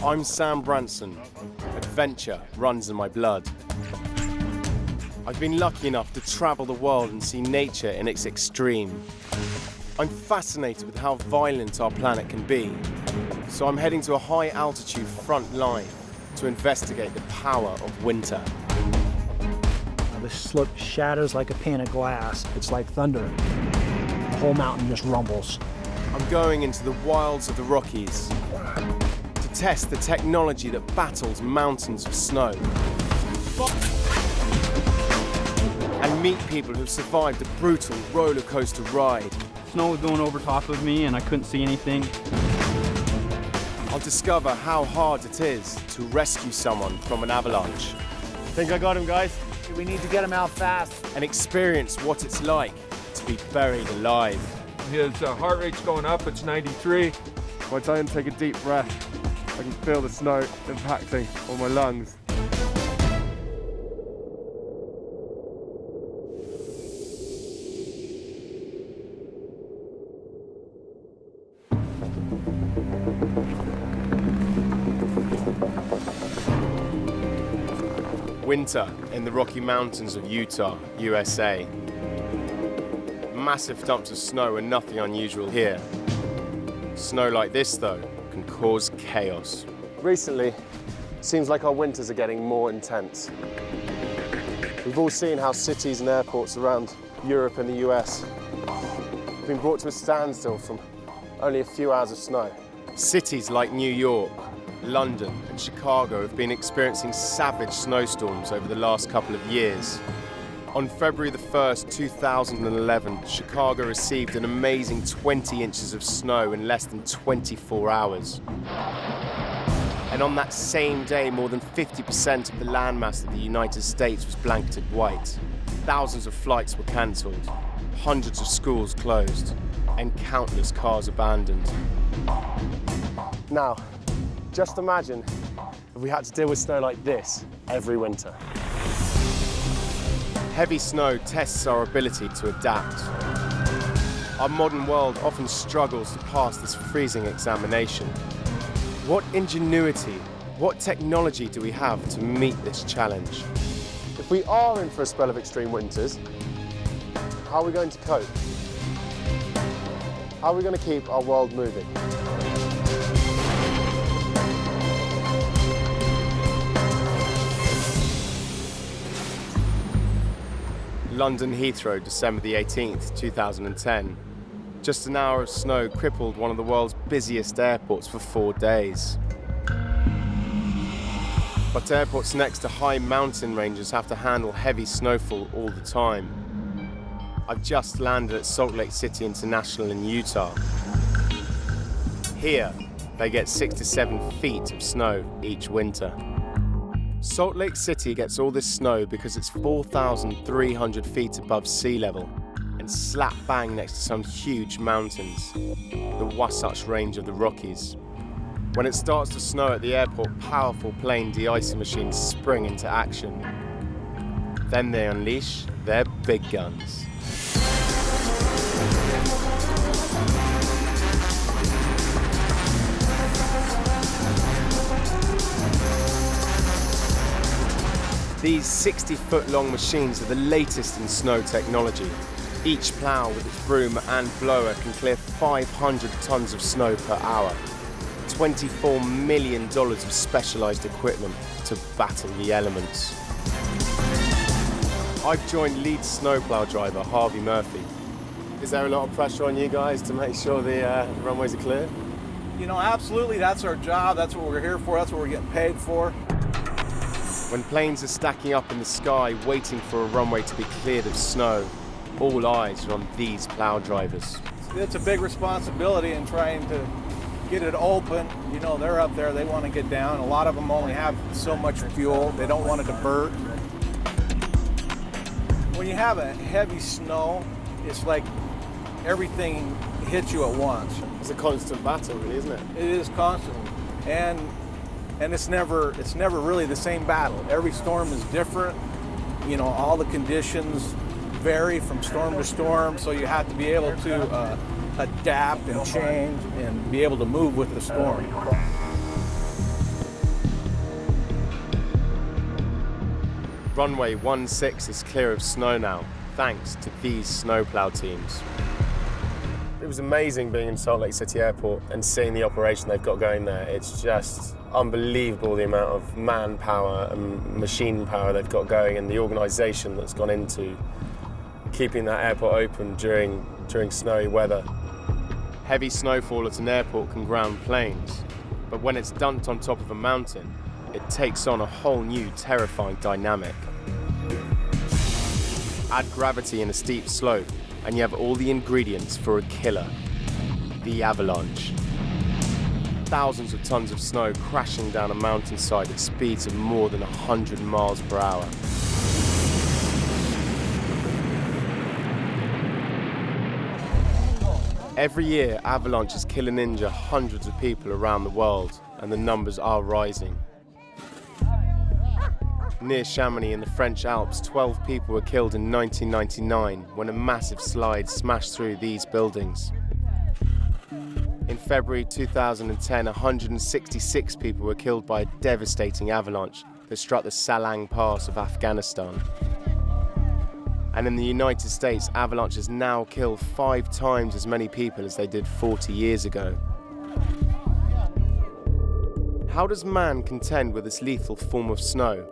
I'm Sam Branson. Adventure runs in my blood. I've been lucky enough to travel the world and see nature in its extreme. I'm fascinated with how violent our planet can be, so I'm heading to a high-altitude front line to investigate the power of winter. The slope shatters like a pane of glass. It's like thunder. The whole mountain just rumbles. I'm going into the wilds of the Rockies to test the technology that battles mountains of snow and meet people who've survived a brutal roller coaster ride. Snow was going over top of me and I couldn't see anything. I'll discover how hard it is to rescue someone from an avalanche. Think I got him, guys? We need to get him out fast. And experience what it's like to be buried alive. His heart rate's going up, it's 93. By the time I take a deep breath, I can feel the snow impacting on my lungs. Winter in the Rocky Mountains of Utah, USA. Massive dumps of snow are nothing unusual here. Snow like this, though, can cause chaos. Recently, it seems like our winters are getting more intense. We've all seen how cities and airports around Europe and the US have been brought to a standstill from only a few hours of snow. Cities like New York, London and Chicago have been experiencing savage snowstorms over the last couple of years. On February the 1st, 2011, Chicago received an amazing 20 inches of snow in less than 24 hours. And on that same day, more than 50% of the landmass of the United States was blanketed white. Thousands of flights were cancelled, hundreds of schools closed, and countless cars abandoned. Now, just imagine if we had to deal with snow like this every winter. Heavy snow tests our ability to adapt. Our modern world often struggles to pass this freezing examination. What ingenuity, what technology do we have to meet this challenge? If we are in for a spell of extreme winters, how are we going to cope? How are we going to keep our world moving? London Heathrow, December the 18th, 2010. Just an hour of snow crippled one of the world's busiest airports for 4 days. But airports next to high mountain ranges have to handle heavy snowfall all the time. I've just landed at Salt Lake City International in Utah. Here, they get 6 to 7 feet of snow each winter. Salt Lake City gets all this snow because it's 4,300 feet above sea level and slap bang next to some huge mountains, the Wasatch Range of the Rockies. When it starts to snow at the airport, powerful plane de-icing machines spring into action. Then they unleash their big guns. These 60-foot-long machines are the latest in snow technology. Each plough with its broom and blower can clear 500 tons of snow per hour. $24 million of specialised equipment to battle the elements. I've joined lead snowplow driver Harvey Murphy. Is there a lot of pressure on you guys to make sure the runways are clear? You know, absolutely, that's our job, that's what we're here for, that's what we're getting paid for. When planes are stacking up in the sky waiting for a runway to be cleared of snow, all eyes are on these plow drivers. It's a big responsibility in trying to get it open. You know, they're up there, they want to get down. A lot of them only have so much fuel, they don't want to divert. When you have a heavy snow, it's like everything hits you at once. It's a constant battle, really, isn't it? It is constant. And it's never really the same battle. Every storm is different. You know, all the conditions vary from storm to storm, so you have to be able to adapt and change and be able to move with the storm. Runway 16 is clear of snow now, thanks to these snowplow teams. It was amazing being in Salt Lake City Airport and seeing the operation they've got going there. It's just unbelievable the amount of manpower and machine power they've got going and the organisation that's gone into keeping that airport open during snowy weather. Heavy snowfall at an airport can ground planes, but when it's dumped on top of a mountain, it takes on a whole new terrifying dynamic. Add gravity in a steep slope, and you have all the ingredients for a killer, the avalanche. Thousands of tons of snow crashing down a mountainside at speeds of more than 100 miles per hour. Every year, avalanches kill and injure hundreds of people around the world, and the numbers are rising. Near Chamonix in the French Alps, 12 people were killed in 1999 when a massive slide smashed through these buildings. In February 2010, 166 people were killed by a devastating avalanche that struck the Salang Pass of Afghanistan. And in the United States, avalanches now kill 5 times as many people as they did 40 years ago. How does man contend with this lethal form of snow?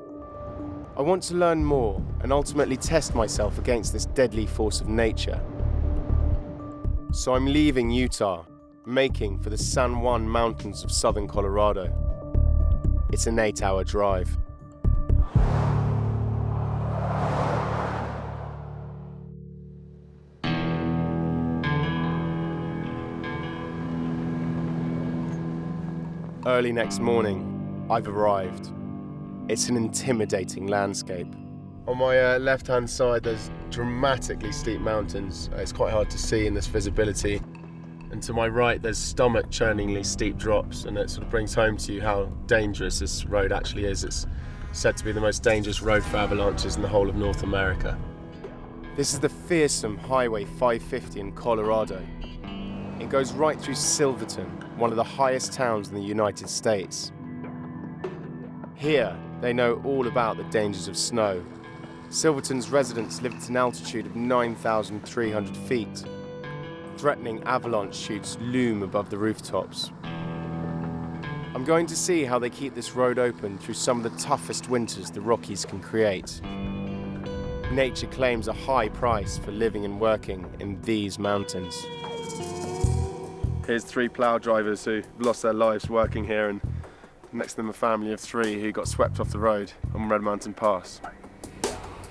I want to learn more and ultimately test myself against this deadly force of nature. So I'm leaving Utah, making for the San Juan Mountains of southern Colorado. It's an 8-hour drive. Early next morning, I've arrived. It's an intimidating landscape. On my left-hand side, there's dramatically steep mountains. It's quite hard to see in this visibility. And to my right, there's stomach-churningly steep drops, and it sort of brings home to you how dangerous this road actually is. It's said to be the most dangerous road for avalanches in the whole of North America. This is the fearsome Highway 550 in Colorado. It goes right through Silverton, one of the highest towns in the United States. Here, they know all about the dangers of snow. Silverton's residents live at an altitude of 9,300 feet. Threatening avalanche chutes loom above the rooftops. I'm going to see how they keep this road open through some of the toughest winters the Rockies can create. Nature claims a high price for living and working in these mountains. Here's 3 plough drivers who lost their lives working here, and next to them a family of 3 who got swept off the road on Red Mountain Pass.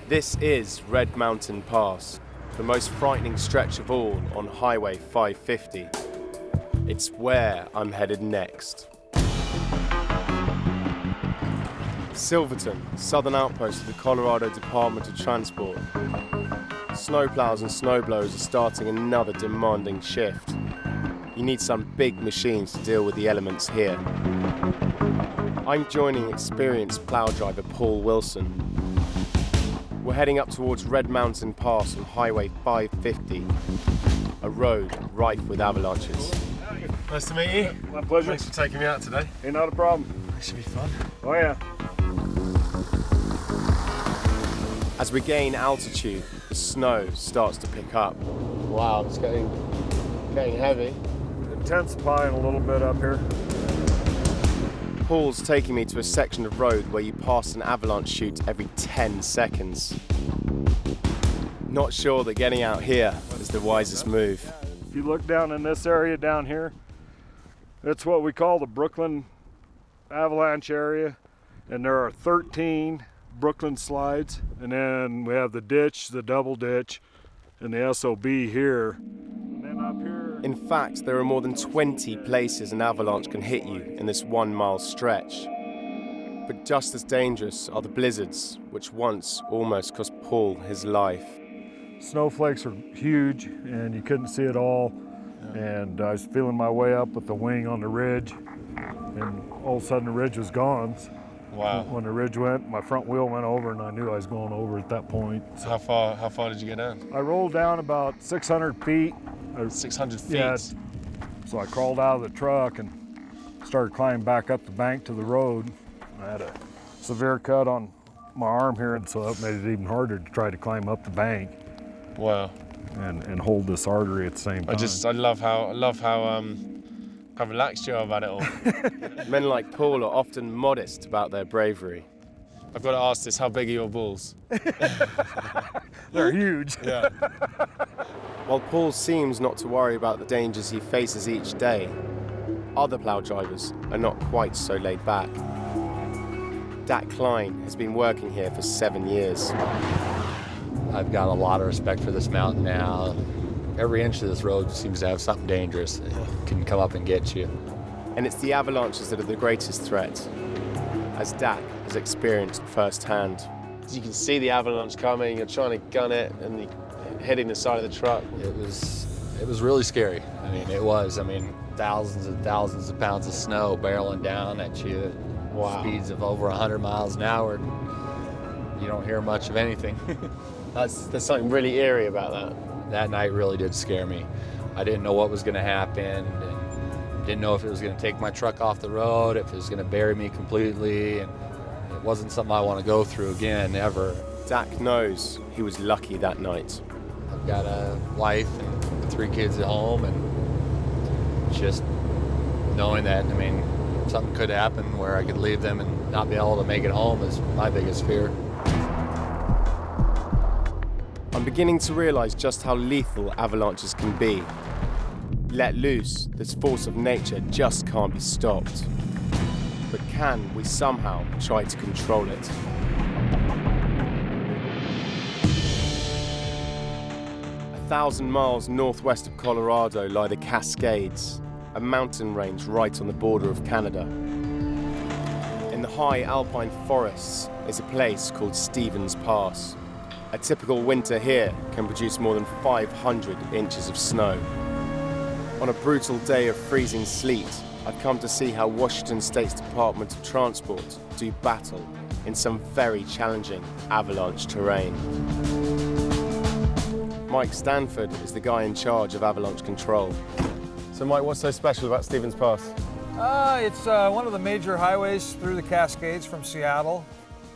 This is Red Mountain Pass, the most frightening stretch of all on Highway 550. It's where I'm headed next. Silverton, southern outpost of the Colorado Department of Transport. Snowplows and snowblowers are starting another demanding shift. You need some big machines to deal with the elements here. I'm joining experienced plow driver Paul Wilson. We're heading up towards Red Mountain Pass on Highway 550, a road rife with avalanches. Nice to meet you. My pleasure. Thanks for taking me out today. Ain't not a problem. This should be fun. Oh yeah. As we gain altitude, the snow starts to pick up. Wow, it's getting heavy. Intensifying a little bit up here. Paul's taking me to a section of road where you pass an avalanche chute every 10 seconds. Not sure that getting out here is the wisest move. If you look down in this area down here, it's what we call the Brooklyn avalanche area, and there are 13 Brooklyn slides, and then we have the ditch, the double ditch, and the SOB here. And then up here. In fact, there are more than 20 places an avalanche can hit you in this 1-mile stretch. But just as dangerous are the blizzards, which once almost cost Paul his life. Snowflakes are huge, and you couldn't see it all. And I was feeling my way up with the wing on the ridge, and all of a sudden the ridge was gone. Wow. When the ridge went, my front wheel went over, and I knew I was going over at that point. So how far did you get down? I rolled down about 600 feet. 600 feet? Yeah. So I crawled out of the truck and started climbing back up the bank to the road. I had a severe cut on my arm here, and so that made it even harder to try to climb up the bank Wow. and hold this artery at the same time. I love how relaxed you are about it all. Men like Paul are often modest about their bravery. I've got to ask this, how big are your balls? They're huge. Yeah. While Paul seems not to worry about the dangers he faces each day, other plough drivers are not quite so laid back. Dak Klein has been working here for 7 years. I've got a lot of respect for this mountain now. Every inch of this road seems to have something dangerous. It can come up and get you. And it's the avalanches that are the greatest threat, as Dak has experienced firsthand. As you can see the avalanche coming, you're trying to gun it, and you're hitting the side of the truck. It was really scary. It was. Thousands and thousands of pounds of snow barreling down at you. Wow. Speeds of over 100 miles an hour. You don't hear much of anything. There's something really eerie about that. That night really did scare me. I didn't know what was going to happen. And didn't know if it was going to take my truck off the road, if it was going to bury me completely. And it wasn't something I want to go through again, ever. Dak knows he was lucky that night. I've got a wife and 3 kids at home, and just knowing that, something could happen where I could leave them and not be able to make it home is my biggest fear. I'm beginning to realize just how lethal avalanches can be. Let loose, this force of nature just can't be stopped. But can we somehow try to control it? A 1,000 miles northwest of Colorado lie the Cascades, a mountain range right on the border of Canada. In the high alpine forests is a place called Stevens Pass. A typical winter here can produce more than 500 inches of snow. On a brutal day of freezing sleet, I've come to see how Washington State's Department of Transport do battle in some very challenging avalanche terrain. Mike Stanford is the guy in charge of avalanche control. So Mike, what's so special about Stevens Pass? It's one of the major highways through the Cascades from Seattle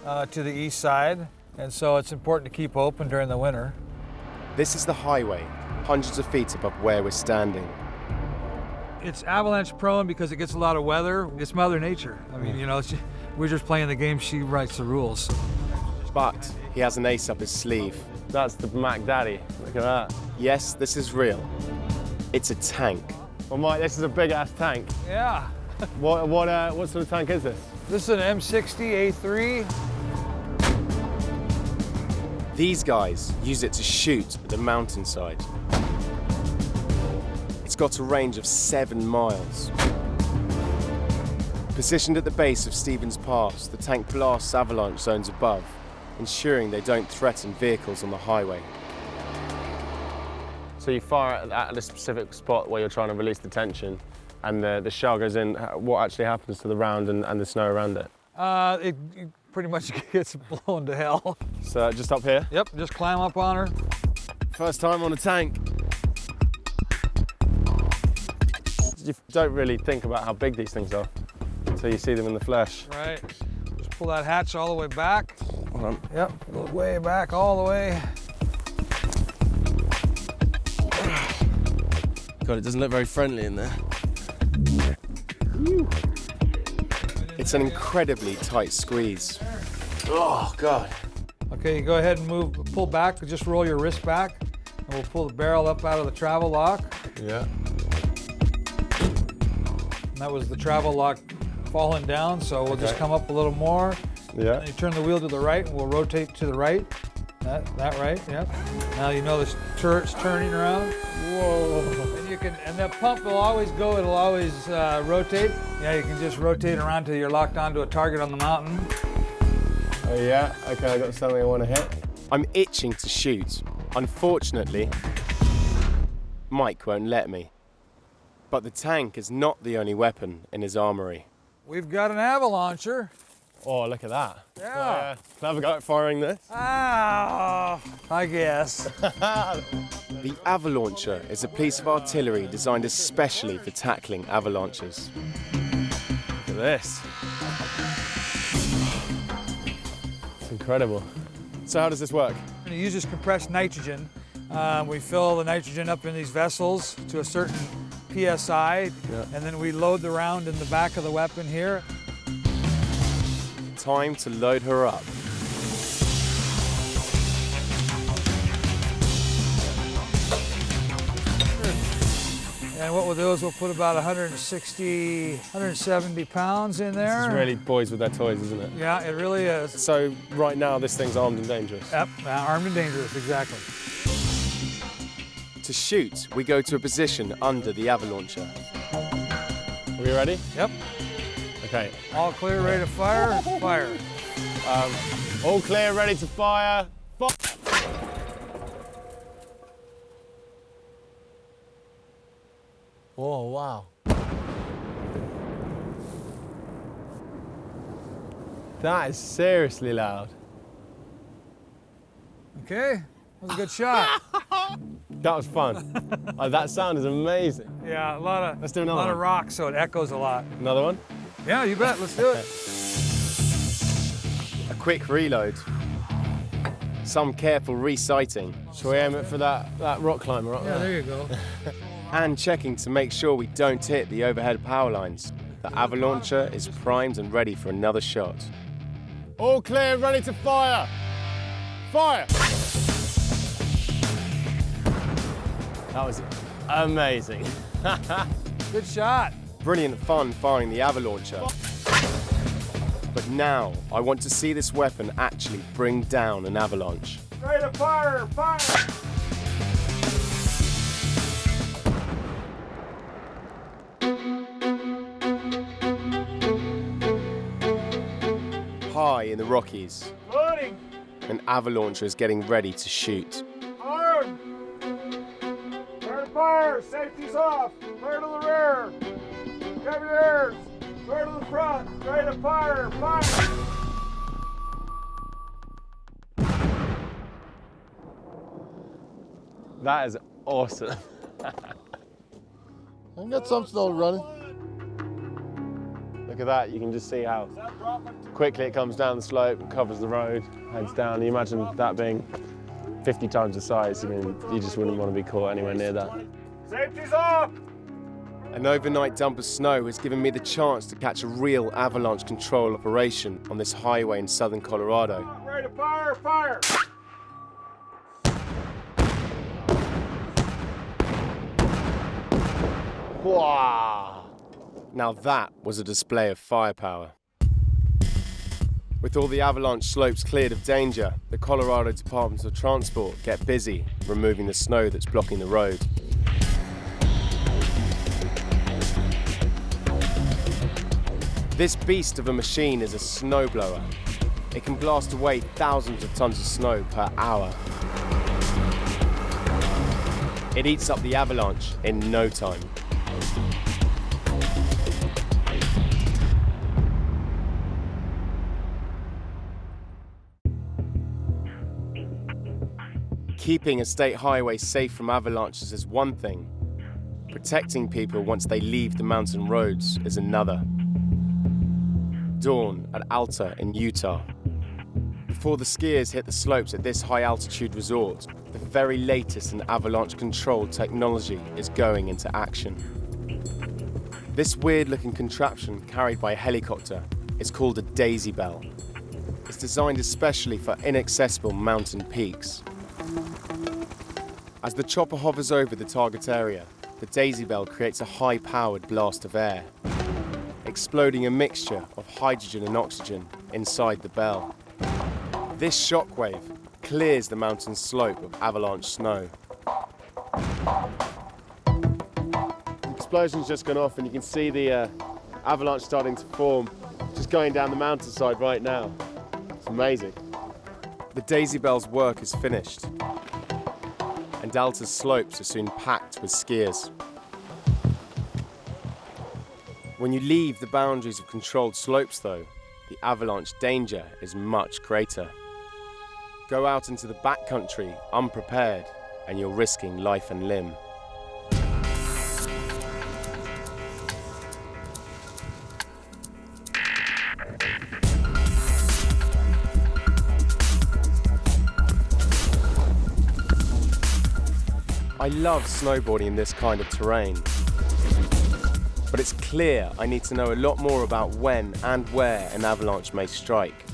to the east side, and so it's important to keep open during the winter. This is the highway, hundreds of feet above where we're standing. It's avalanche prone because it gets a lot of weather. It's Mother Nature. We're just playing the game. She writes the rules. But he has an ace up his sleeve. That's the Mac Daddy. Look at that. Yes, this is real. It's a tank. Well, Mike, this is a big-ass tank. Yeah. What sort of tank is this? This is an M60 A3. These guys use it to shoot at the mountainside. It's got a range of 7 miles. Positioned at the base of Stevens Pass, the tank blasts avalanche zones above, ensuring they don't threaten vehicles on the highway. So you fire at a specific spot where you're trying to release the tension, and the shell goes in. What actually happens to the round and the snow around it? It pretty much gets blown to hell. So just up here? Yep, just climb up on her. First time on a tank. You don't really think about how big these things are until you see them in the flesh. Right. Just pull that hatch all the way back. Hold on. Yep, go way back, all the way. God, it doesn't look very friendly in there. It's an incredibly tight squeeze. Oh, God. Okay, you go ahead and pull back, just roll your wrist back, and we'll pull the barrel up out of the travel lock. Yeah. And that was the travel lock falling down, so we'll just come up a little more. Yeah. And you turn the wheel to the right, and we'll rotate to the right. That right, yep. Now you know the turret's turning around. Whoa. And that pump will always go, it'll always rotate. Yeah, you can just rotate around till you're locked onto a target on the mountain. Oh yeah, okay, I got something I want to hit. I'm itching to shoot. Unfortunately, Mike won't let me. But the tank is not the only weapon in his armory. We've got an avalancher. Oh, look at that. Yeah. Can I have a go at firing this? Ah, I guess. The avalancher is a piece of artillery designed especially for tackling avalanches. Look at this. It's incredible. So how does this work? And it uses compressed nitrogen. We fill the nitrogen up in these vessels to a certain PSI, and then we load the round in the back of the weapon here. Time to load her up. And what we'll do is we'll put about 170 pounds in there. It's really boys with their toys, isn't it? Yeah, it really is. So right now this thing's armed and dangerous. Yep, armed and dangerous, exactly. To shoot, we go to a position under the avalancher. Are we ready? Yep. Okay. All clear, ready to fire? Fire. All clear, ready to fire. Oh, wow. That is seriously loud. Okay, that was a good shot. That was fun. That sound is amazing. Yeah, Let's do another lot of one. rock, so it echoes a lot. Another one? Yeah, you bet, let's do it. A quick reload. Some careful resighting. Shall we aim it for that rock climber up Yeah, there? there you go. And checking to make sure we don't hit the overhead power lines. The avalancher is primed and ready for another shot. All clear, ready to fire. Fire! That was amazing. Good shot. Brilliant fun firing the avalancher. But now, I want to see this weapon actually bring down an avalanche. Ready to fire! Fire! High in the Rockies, Loading! an avalancher is getting ready to shoot. Armed! Ready to fire! Safety's off! Clear to the rear! Cover your ears! Clear to the front! Ready to fire! Fire! That is awesome. I got some snow running. Look at that, you can just see how quickly it comes down the slope and covers the road, heads down. You imagine that being 50 times the size. I mean, you just wouldn't want to be caught anywhere near that. Safety's off! An overnight dump of snow has given me the chance to catch a real avalanche control operation on this highway in southern Colorado. Ready to fire! Fire! Wow! Now that was a display of firepower. With all the avalanche slopes cleared of danger, the Colorado Department of Transport get busy removing the snow that's blocking the road. This beast of a machine is a snowblower. It can blast away thousands of tons of snow per hour. It eats up the avalanche in no time. Keeping a state highway safe from avalanches is one thing. Protecting people once they leave the mountain roads is another. Dawn at Alta in Utah. Before the skiers hit the slopes at this high-altitude resort, the very latest in avalanche control technology is going into action. This weird-looking contraption carried by a helicopter is called a daisy bell. It's designed especially for inaccessible mountain peaks. As the chopper hovers over the target area, the daisy bell creates a high-powered blast of air, exploding a mixture of hydrogen and oxygen inside the bell. This shockwave clears the mountain slope of avalanche snow. The explosion's just gone off and you can see the avalanche starting to form, just going down the mountainside right now. It's amazing. The daisy bell's work is finished, and Alta's slopes are soon packed with skiers. When you leave the boundaries of controlled slopes, though, the avalanche danger is much greater. Go out into the backcountry unprepared, and you're risking life and limb. I love snowboarding in this kind of terrain. But it's clear I need to know a lot more about when and where an avalanche may strike.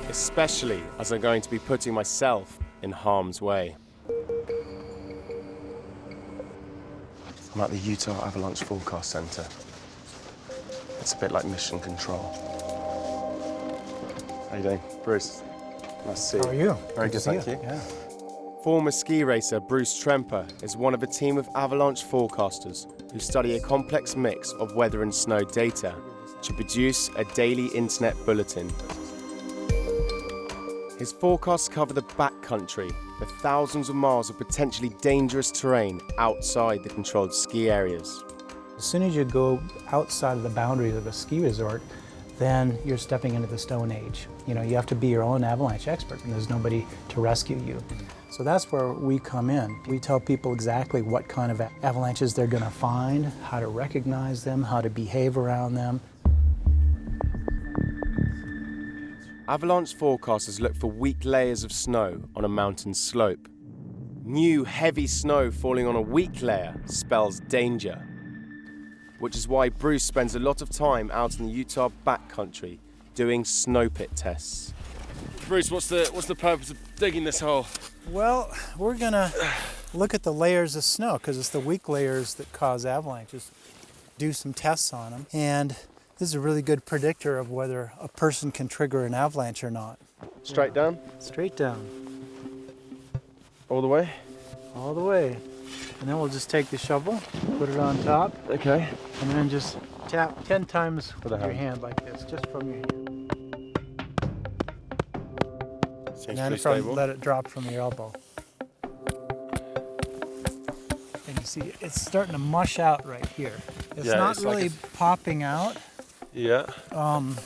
Especially as I'm going to be putting myself in harm's way. I'm at the Utah Avalanche Forecast Center. It's a bit like mission control. How you doing? Bruce, nice to see you. How are you? Very good, to thank see you. Yeah. Former ski racer Bruce Tremper is one of a team of avalanche forecasters who study a complex mix of weather and snow data to produce a daily internet bulletin. His forecasts cover the backcountry, the thousands of miles of potentially dangerous terrain outside the controlled ski areas. As soon as you go outside of the boundaries of a ski resort, then you're stepping into the Stone Age. You know, you have to be your own avalanche expert, and there's nobody to rescue you. So that's where we come in. We tell people exactly what kind of avalanches they're going to find, how to recognize them, how to behave around them. Avalanche forecasters look for weak layers of snow on a mountain slope. New heavy snow falling on a weak layer spells danger, which is why Bruce spends a lot of time out in the Utah backcountry doing snow pit tests. Bruce, what's the purpose of digging this hole? Well, we're going to look at the layers of snow because it's the weak layers that cause avalanches. Do some tests on them, and this is a really good predictor of whether a person can trigger an avalanche or not. Straight down? Straight down. All the way? All the way. And then we'll just take the shovel, put it on top. Okay. And then just tap 10 times with the your hand. hand like this, just from your hand. Seems And then pretty stable. let it drop from your elbow. And you see, it's starting to mush out right here. It's Yeah, not it's like really popping out Yeah. on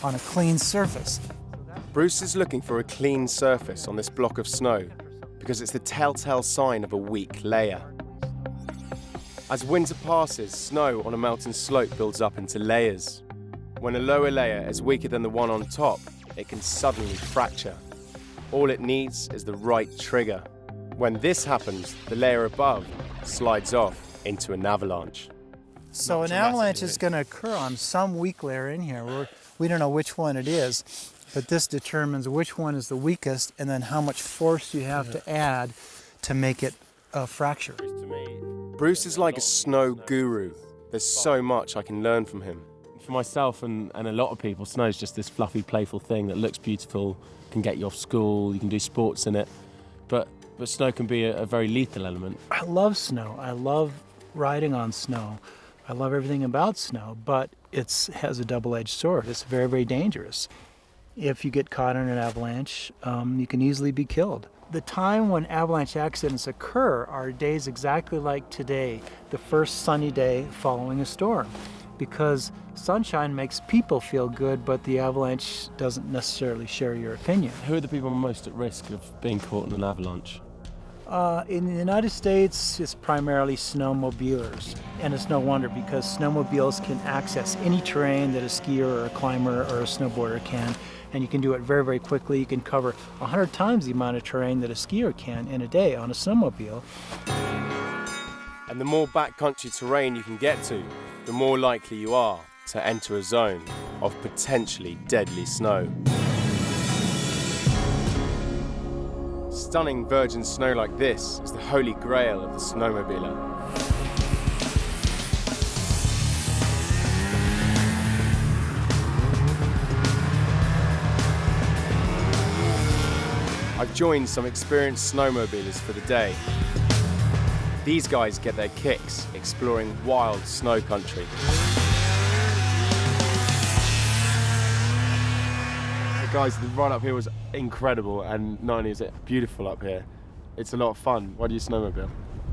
a clean surface. Bruce is looking for a clean surface on this block of snow because it's the telltale sign of a weak layer. As winter passes, snow on a mountain slope builds up into layers. When a lower layer is weaker than the one on top, it can suddenly fracture. All it needs is the right trigger. When this happens, the layer above slides off into an avalanche. So an avalanche is going to occur on some weak layer in here. We don't know which one it is, but this determines which one is the weakest and then how much force you have to add to make it fracture. Bruce is like a snow guru. There's so much I can learn from him. For myself and a lot of people, snow's just this fluffy, playful thing that looks beautiful, can get you off school, you can do sports in it, but snow can be a very lethal element. I love snow. I love riding on snow. I love everything about snow, but it has a double-edged sword. It's very, very dangerous. If you get caught in an avalanche, you can easily be killed. The time when avalanche accidents occur are days exactly like today, the first sunny day following a storm, because sunshine makes people feel good, but the avalanche doesn't necessarily share your opinion. Who are the people most at risk of being caught in an avalanche? In the United States, it's primarily snowmobilers, and it's no wonder because snowmobiles can access any terrain that a skier or a climber or a snowboarder can, and you can do it very, very quickly. You can cover 100 times the amount of terrain that a skier can in a day on a snowmobile. And the more backcountry terrain you can get to, the more likely you are to enter a zone of potentially deadly snow. Stunning virgin snow like this is the holy grail of the snowmobiler. I've joined some experienced snowmobilers for the day. These guys get their kicks exploring wild snow country. Guys, the ride up here was incredible, and not only is it beautiful up here, it's a lot of fun. Why do you snowmobile?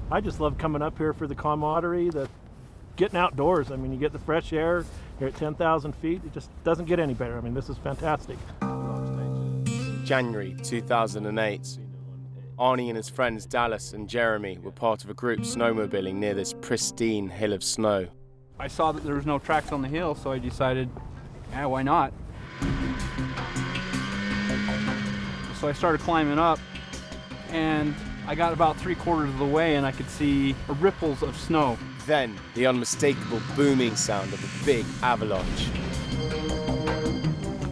I just love coming up here for the camaraderie, the getting outdoors. I mean, you get the fresh air, you're at 10,000 feet, it just doesn't get any better. I mean, this is fantastic. January 2008. Arnie and his friends Dallas and Jeremy were part of a group snowmobiling near this pristine hill of snow. I saw that there was no tracks on the hill, so I decided, yeah, why not? So I started climbing up, and I got about 3/4 of the way and I could see ripples of snow. Then, the unmistakable booming sound of a big avalanche.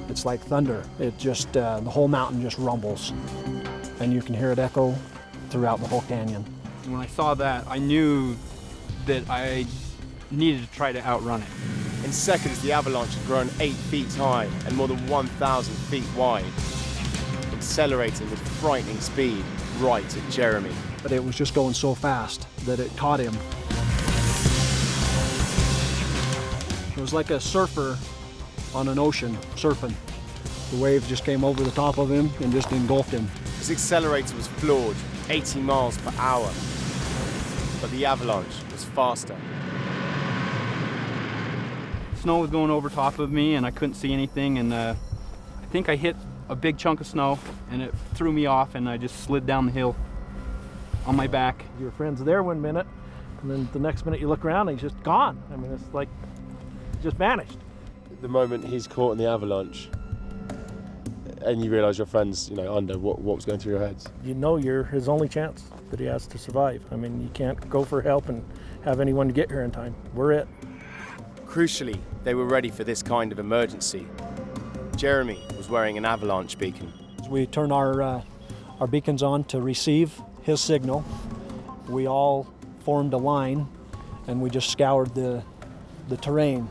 It's like thunder. It just, the whole mountain just rumbles, and you can hear it echo throughout the whole canyon. When I saw that, I knew that I needed to try to outrun it. In seconds, the avalanche had grown 8 feet high and more than 1,000 feet wide, accelerating with frightening speed right at Jeremy. But it was just going so fast that it caught him. It was like a surfer on an ocean surfing. The wave just came over the top of him and just engulfed him. His accelerator was floored, 80 miles per hour, but the avalanche was faster. Snow was going over top of me and I couldn't see anything, and I think I hit a big chunk of snow and it threw me off and I just slid down the hill on my back. Your friend's there one minute, and then the next minute you look around and he's just gone. I mean, it's like just vanished. The moment he's caught in the avalanche and you realise your friend's, under, what was going through your heads? You know you're his only chance that he has to survive. I mean, you can't go for help and have anyone to get here in time. We're it. Crucially, they were ready for this kind of emergency. Jeremy was wearing an avalanche beacon. We turn our beacons on to receive his signal. We all formed a line and we just scoured the terrain.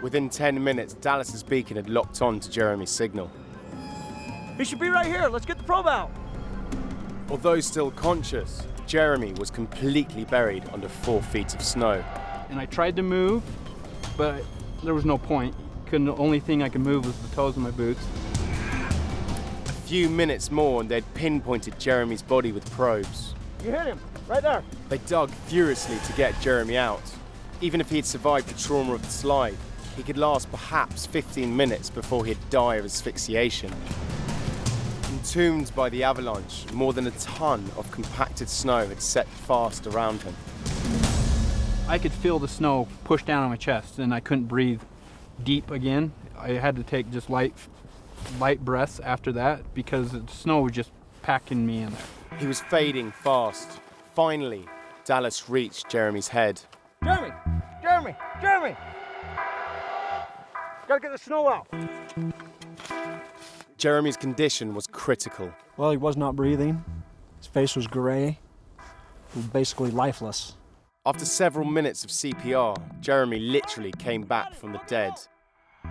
Within 10 minutes, Dallas's beacon had locked on to Jeremy's signal. He should be right here. Let's get the probe out. Although still conscious, Jeremy was completely buried under 4 feet of snow. And I tried to move, but there was no point. The only thing I could move was the toes of my boots. A few minutes more and they'd pinpointed Jeremy's body with probes. You hit him, right there. They dug furiously to get Jeremy out. Even if he had survived the trauma of the slide, he could last perhaps 15 minutes before he'd die of asphyxiation. Entombed by the avalanche, more than a ton of compacted snow had set fast around him. I could feel the snow push down on my chest and I couldn't breathe deep again. I had to take just light breaths after that because the snow was just packing me in there. He was fading fast. Finally, Dallas reached Jeremy's head. Jeremy! Jeremy! Jeremy! Gotta get the snow out. Jeremy's condition was critical. Well, he was not breathing. His face was gray. He was basically lifeless. After several minutes of CPR, Jeremy literally came back from the dead.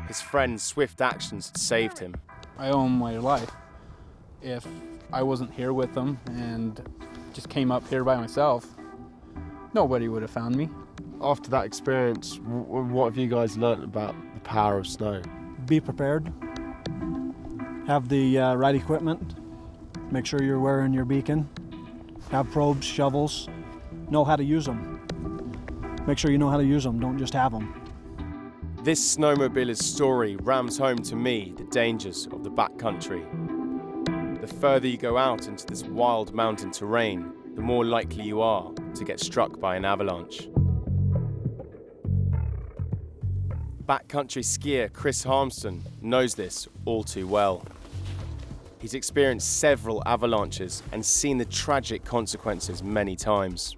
His friend's swift actions had saved him. I owe him my life. If I wasn't here with them and just came up here by myself, nobody would have found me. After that experience, what have you guys learnt about the power of snow? Be prepared. Have the right equipment. Make sure you're wearing your beacon. Have probes, shovels. Know how to use them. Make sure you know how to use them, don't just have them. This snowmobiler's story rams home to me the dangers of the backcountry. The further you go out into this wild mountain terrain, the more likely you are to get struck by an avalanche. Backcountry skier Chris Harmston knows this all too well. He's experienced several avalanches and seen the tragic consequences many times.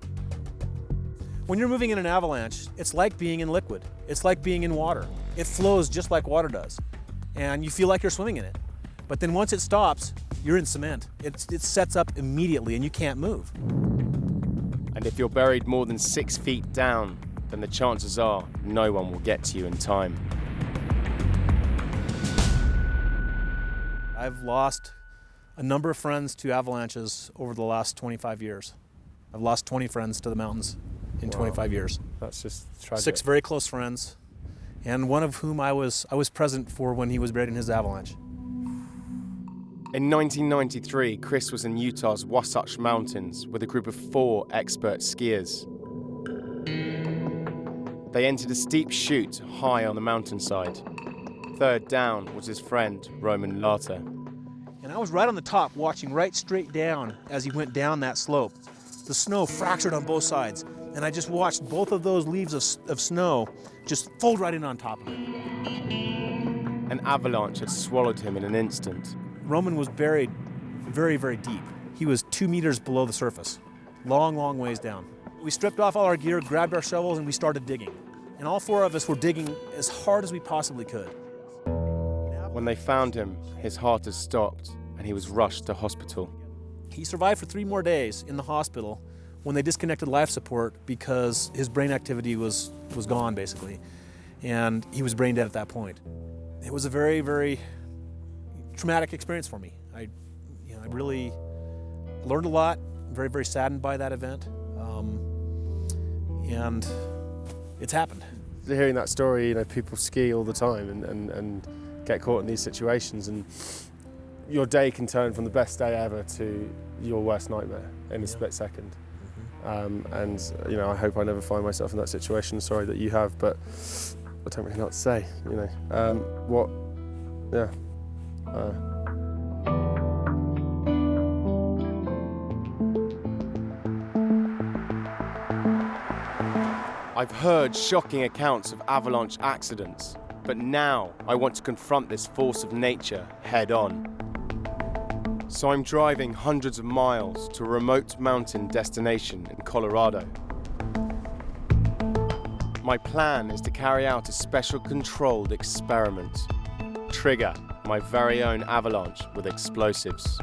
When you're moving in an avalanche, it's like being in liquid. It's like being in water. It flows just like water does. And you feel like you're swimming in it. But then once it stops, you're in cement. It sets up immediately and you can't move. And if you're buried more than 6 feet down, then the chances are no one will get to you in time. I've lost a number of friends to avalanches over the last 25 years. I've lost 20 friends to the mountains in 25 years. That's just tragic. 6 very close friends, and one of whom I was present for when he was buried in his avalanche. In 1993, Chris was in Utah's Wasatch Mountains with a group of 4 expert skiers. They entered a steep chute high on the mountainside. Third down was his friend, Roman Lata. And I was right on the top, watching right straight down as he went down that slope. The snow fractured on both sides, and I just watched both of those leaves of snow just fold right in on top of it. An avalanche had swallowed him in an instant. Roman was buried very, very deep. he was 2 meters below the surface. Long, long ways down. We stripped off all our gear, grabbed our shovels, and we started digging. And all 4 of us were digging as hard as we possibly could. When they found him, his heart had stopped and he was rushed to hospital. He survived for 3 more days in the hospital when they disconnected life support because his brain activity was gone, basically. And he was brain dead at that point. It was a very, very traumatic experience for me. I really learned a lot, very, very saddened by that event. And it's happened. Hearing that story, people ski all the time and get caught in these situations, and your day can turn from the best day ever to your worst nightmare in a split second. And I hope I never find myself in that situation. Sorry that you have, but I don't really know what to say. I've heard shocking accounts of avalanche accidents, but now I want to confront this force of nature head on. So I'm driving hundreds of miles to a remote mountain destination in Colorado. My plan is to carry out a special controlled experiment. Trigger my very own avalanche with explosives.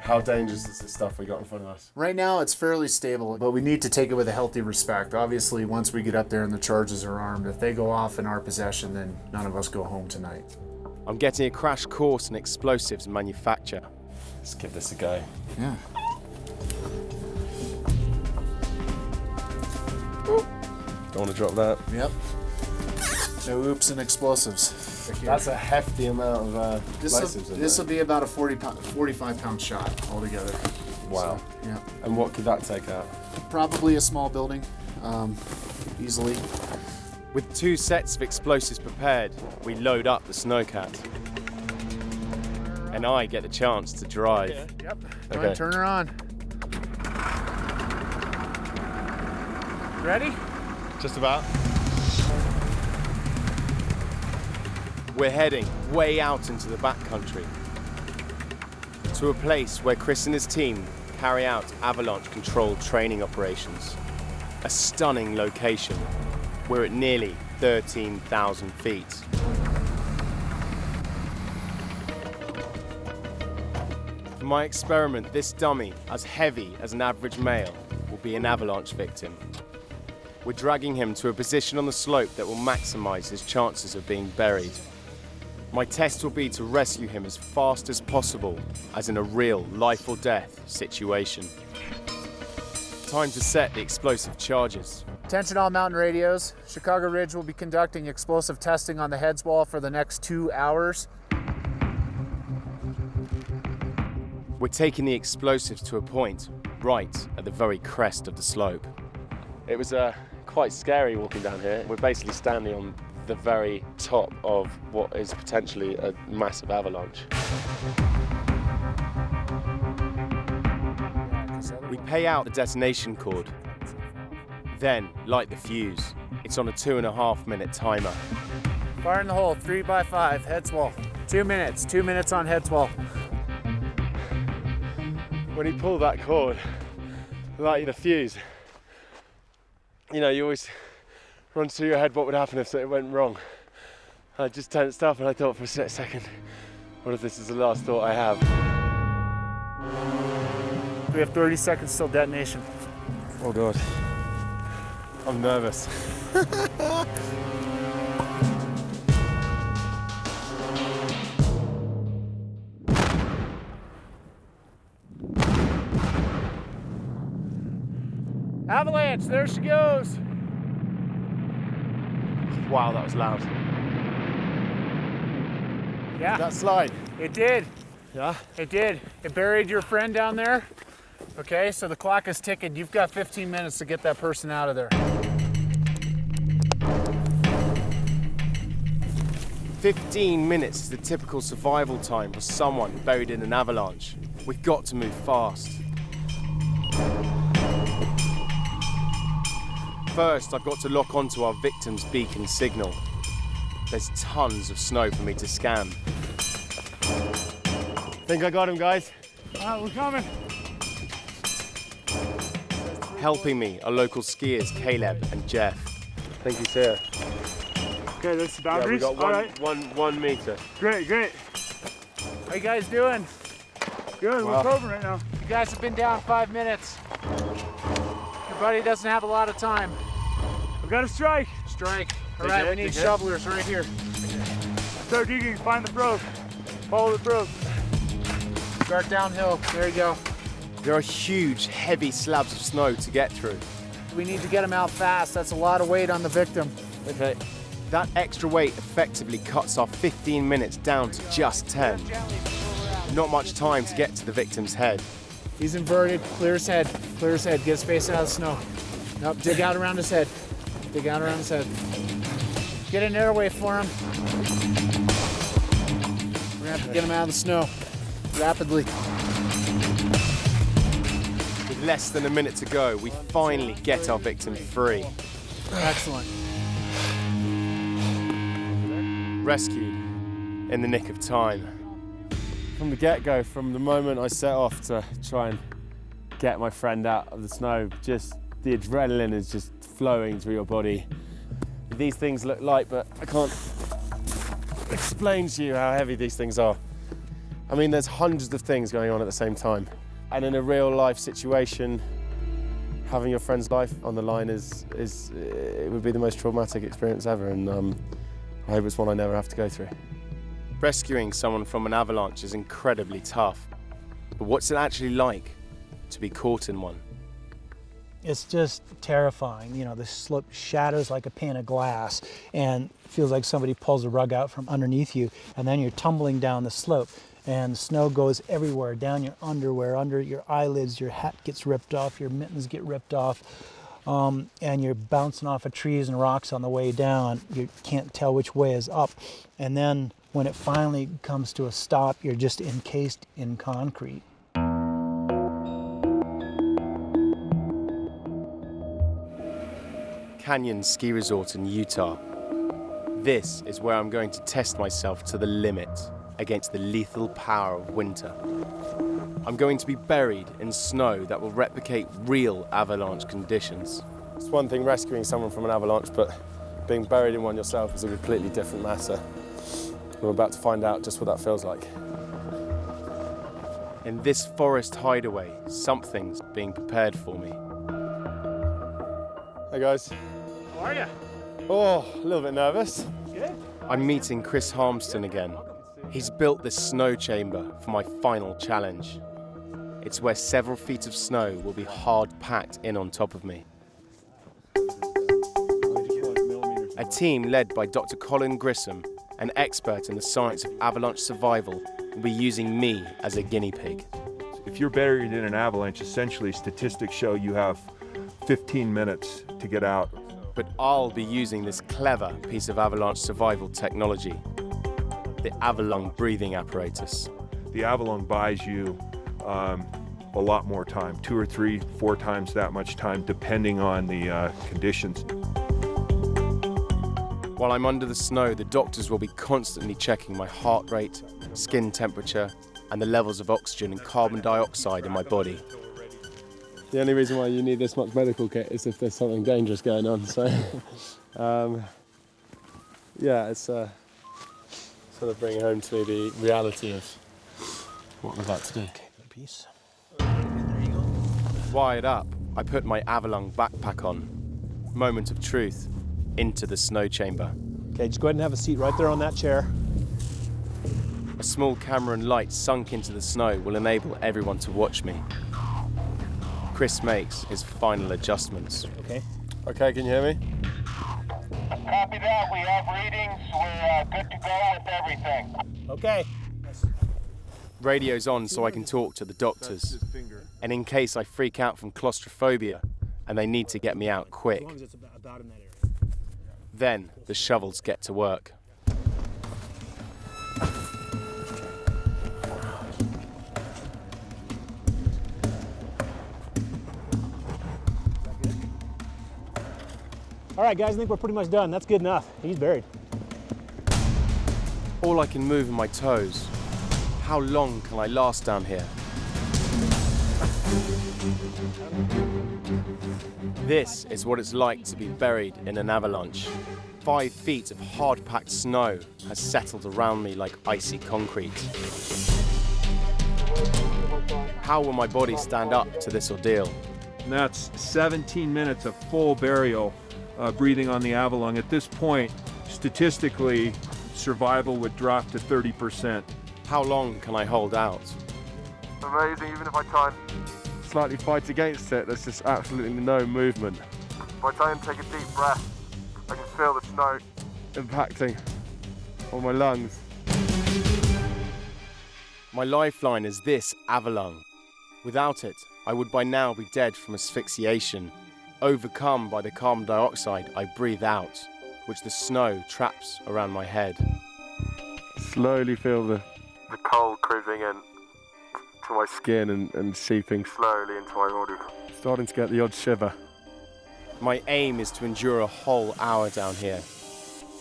How dangerous is this stuff we got in front of us? Right now it's fairly stable, but we need to take it with a healthy respect. Obviously, once we get up there and the charges are armed, if they go off in our possession, then none of us go home tonight. I'm getting a crash course in explosives manufacture. Let's give this a go. Yeah. Don't want to drop that. Yep. No oops and explosives. That's a hefty amount of explosives. This will be about a 45-pound shot altogether. Wow. So, yeah. And what could that take out? Probably a small building, easily. With 2 sets of explosives prepared, we load up the snowcat. And I get the chance to drive. Yep. Okay. Go ahead, turn her on. Ready? Just about. We're heading way out into the backcountry to a place where Chris and his team carry out avalanche-control training operations. A stunning location. We're at nearly 13,000 feet. For my experiment, this dummy, as heavy as an average male, will be an avalanche victim. We're dragging him to a position on the slope that will maximize his chances of being buried. My test will be to rescue him as fast as possible, as in a real life or death situation. Time to set the explosive charges. Attention all mountain radios. Chicago Ridge will be conducting explosive testing on the heads wall for the next 2 hours. We're taking the explosives to a point right at the very crest of the slope. It was quite scary walking down here. We're basically standing on the very top of what is potentially a massive avalanche. We pay out the detonation cord, then light the fuse. It's on a 2.5-minute timer. Fire in the hole, 3x5, heads wall. 2 minutes, 2 minutes on heads wall. When you pull that cord, lighting the fuse, you always runs through your head what would happen if it went wrong. I just tensed up and I thought for a second, what if this is the last thought I have? We have 30 seconds till detonation. Oh God, I'm nervous. Avalanche, there she goes. Wow, that was loud. Yeah. That slide. It did. Yeah? It did. It buried your friend down there. Okay, so the clock is ticking. You've got 15 minutes to get that person out of there. 15 minutes is the typical survival time for someone buried in an avalanche. We've got to move fast. First, I've got to lock onto our victim's beacon signal. There's tons of snow for me to scan. Think I got him, guys. We're coming. Helping me are local skiers Caleb and Jeff. Think he's here. Okay, that's the Yeah, we boundaries. got All right. one meter. Great, great. How you guys doing? Good, we're probing right now. You guys have been down 5 minutes. Your buddy doesn't have a lot of time. We've got a strike. Strike. All right, we need shovelers right here. Start digging, find the probe. Follow the probe. Start downhill. There you go. There are huge, heavy slabs of snow to get through. We need to get them out fast. That's a lot of weight on the victim. Okay. That extra weight effectively cuts our 15 minutes down to just 10. Not much time to get to the victim's head. He's inverted. Clear his head. Clear his head. Get his face out of the snow. Nope, dig out around his head. Dig out around his head. Get an airway for him. We're gonna have to get him out of the snow rapidly. With less than a minute to go, we finally get our victim free. Excellent. Rescued in the nick of time. From the get-go, from the moment I set off to try and get my friend out of the snow, just the adrenaline is just flowing through your body. These things look light, but I can't explain to you how heavy these things are. I mean, there's hundreds of things going on at the same time. And in a real life situation, having your friend's life on the line it would be the most traumatic experience ever, and I hope it's one I never have to go through. Rescuing someone from an avalanche is incredibly tough. But what's it actually like to be caught in one? It's just terrifying. You know, the slope shatters like a pane of glass and it feels like somebody pulls a rug out from underneath you, and then you're tumbling down the slope and the snow goes everywhere, down your underwear, under your eyelids, your hat gets ripped off, your mittens get ripped off, and you're bouncing off of trees and rocks on the way down. You can't tell which way is up. And then when it finally comes to a stop, you're just encased in concrete. Canyon Ski Resort in Utah. This is where I'm going to test myself to the limit against the lethal power of winter. I'm going to be buried in snow that will replicate real avalanche conditions. It's one thing rescuing someone from an avalanche, but being buried in one yourself is a completely different matter. I'm about to find out just what that feels like. In this forest hideaway, something's being prepared for me. Hey guys. How are you? Oh, a little bit nervous. Good. I'm meeting Chris Harmston again. He's built this snow chamber for my final challenge. It's where several feet of snow will be hard packed in on top of me. A team led by Dr. Colin Grissom, an expert in the science of avalanche survival, will be using me as a guinea pig. If you're buried in an avalanche, essentially statistics show you have 15 minutes to get out. But I'll be using this clever piece of avalanche survival technology, the Avalon breathing apparatus. The Avalon buys you a lot more time, 2 or 3, 4 times that much time, depending on the conditions. While I'm under the snow, the doctors will be constantly checking my heart rate, skin temperature, and the levels of oxygen and carbon dioxide in my body. The only reason why you need this much medical kit is if there's something dangerous going on. So, yeah, it's sort of bringing home to me the reality of what we're about to do. Okay, piece. There you go. Wired up, I put my Avalon backpack on. Moment of truth, into the snow chamber. Okay, just go ahead and have a seat right there on that chair. A small camera and light sunk into the snow will enable everyone to watch me. Chris makes his final adjustments. Okay. Okay, can you hear me? Copy that. We have readings. We're good to go with everything. Okay. Radio's on so I can talk to the doctors. And in case I freak out from claustrophobia and they need to get me out quick. As long as it's about in that area. Then the shovels get to work. All right, guys, I think we're pretty much done. That's good enough. He's buried. All I can move are my toes. How long can I last down here? This is what it's like to be buried in an avalanche. 5 feet of hard-packed snow has settled around me like icy concrete. How will my body stand up to this ordeal? And that's 17 minutes of full burial, breathing on the avalanche. At this point, statistically, survival would drop to 30%. How long can I hold out? Amazing, even if I try and Slightly fight against it, there's just absolutely no movement. if I try and take a deep breath, I can feel the snow. Impacting on my lungs. My lifeline is this avalanche. Without it, I would by now be dead from asphyxiation, overcome by the carbon dioxide I breathe out, which the snow traps around my head. Slowly feel the cold creeping in to my skin and seeping, slowly into my body. starting to get the odd shiver. My aim is to endure a whole hour down here.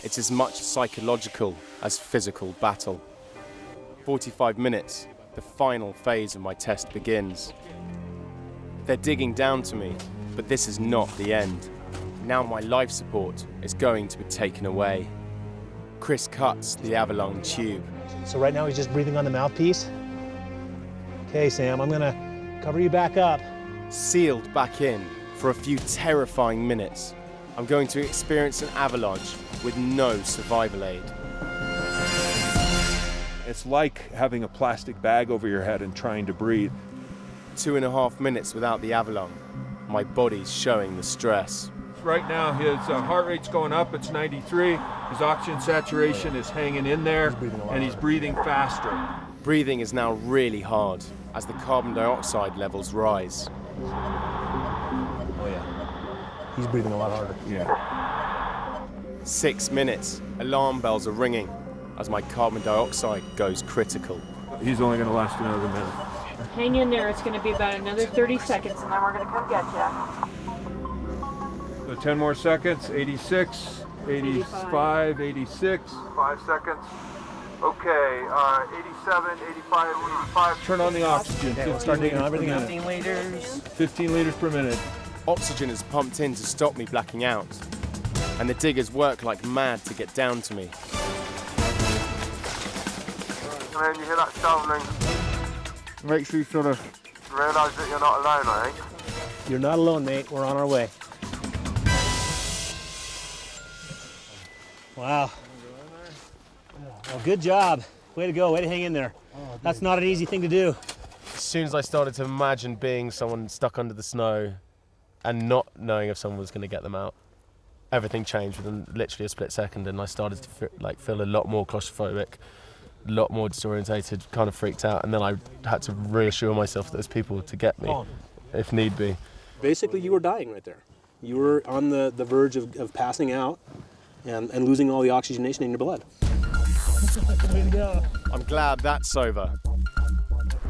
It's as much psychological as physical battle. 45 minutes, the final phase of my test begins. They're digging down to me, but this is not the end. Now my life support is going to be taken away. Chris cuts the avalanche tube. So right now he's just breathing on the mouthpiece. Okay, Sam, I'm gonna cover you back up. Sealed back in for a few terrifying minutes, I'm going to experience an avalanche with no survival aid. It's like having a plastic bag over your head and trying to breathe. 2.5 minutes without the avalanche. My body's showing the stress. Right now, his heart rate's going up, it's 93. His oxygen saturation is hanging in there, and he's breathing faster. Breathing is now really hard as the carbon dioxide levels rise. Oh yeah, he's breathing a lot harder. Yeah. 6 minutes, alarm bells are ringing as my carbon dioxide goes critical. He's only going to last another minute. Hang in there, it's going to be about another 30 seconds and then we're going to come get you. So 10 more seconds, 86, 85, 86. 5 seconds. Okay, 87, 85, 85. Turn on the oxygen. Okay, we'll start digging everything out. 15 liters. 15 liters per minute. Oxygen is pumped in to stop me blacking out, and the diggers work like mad to get down to me. And then you hear that shoveling. Makes you sort of Realise that you're not alone, I think. You're not alone, mate. We're on our way. Wow. Well, good job. Way to go. Way to hang in there. That's not an easy thing to do. As soon as I started to imagine being someone stuck under the snow and not knowing if someone was going to get them out, everything changed within literally a split second, and I started to feel a lot more claustrophobic, a lot more disorientated, kind of freaked out, and then I had to reassure myself that there's people to get me if need be. Basically, you were dying right there. You were on the verge of passing out and losing all the oxygenation in your blood. Way to go. I'm glad that's over.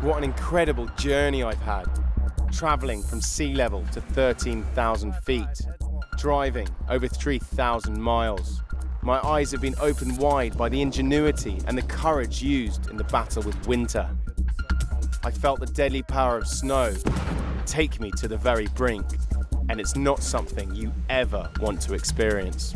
What an incredible journey I've had. Traveling from sea level to 13,000 feet. Driving over 3,000 miles. My eyes have been opened wide by the ingenuity and the courage used in the battle with winter. I felt the deadly power of snow take me to the very brink, and it's not something you ever want to experience.